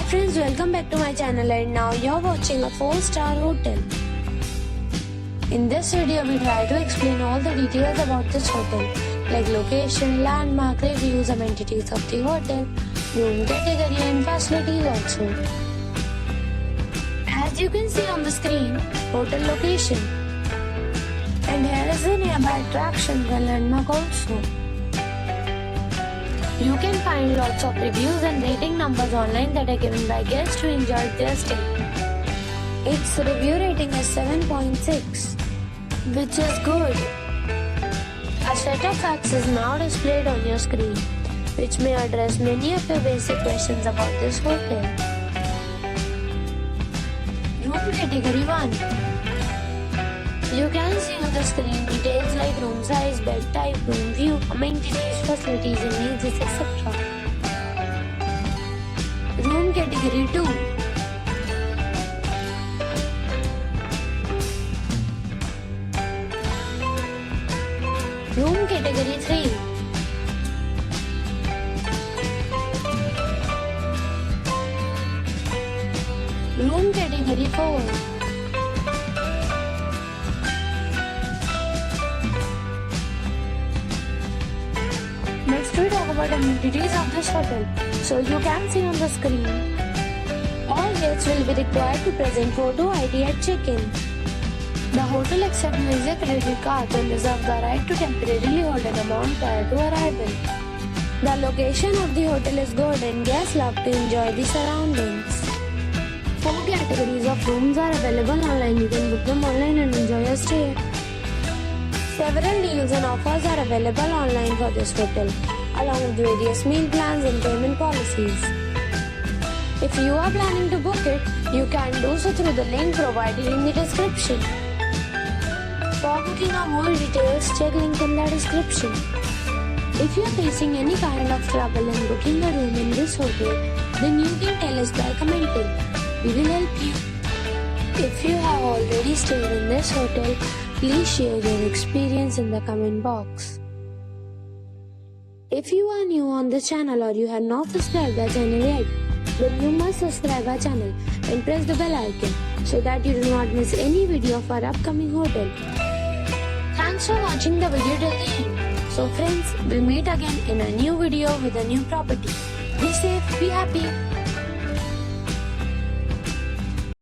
friends, welcome back to my channel, and now you're watching a 4-star hotel. In this video, we try to explain all the details about this hotel, like location, landmark, reviews, amenities of the hotel, room category and facilities also. As you can see on the screen, hotel location. And here is the nearby attraction, the landmark also. You can find lots of reviews and rating numbers online that are given by guests who enjoyed their stay. Its review rating is 7.6, which is good. A set of facts is now displayed on your screen, which may address many of your basic questions about this hotel. Room category 1. You can see on the screen details like room size, bed type, room view, amenities, facilities and needs, etc. Room category 2. Room category 3. Room category 4. Next we talk about amenities of this hotel. So you can see on the screen, all guests will be required to present photo ID at check-in. The hotel accepts major credit cards and reserves the right to temporarily hold an amount prior to arrival. The location of the hotel is good and guests love to enjoy the surroundings. 4 categories of rooms are available online. You can book them online and enjoy your stay. Several deals and offers are available online for this hotel, along with various meal plans and payment policies. If you are planning to book it, you can do so through the link provided in the description. For booking or more details, check link in the description. If you are facing any kind of trouble in booking a room in this hotel, then you can tell us by commenting. We will help you. If you have already stayed in this hotel, please share your experience in the comment box. If you are new on this channel or you have not subscribed our channel yet, then you must subscribe our channel and press the bell icon so that you do not miss any video of our upcoming hotel. Thanks for watching the video till the end. So friends, we'll meet again in a new video with a new property. Be safe, be happy.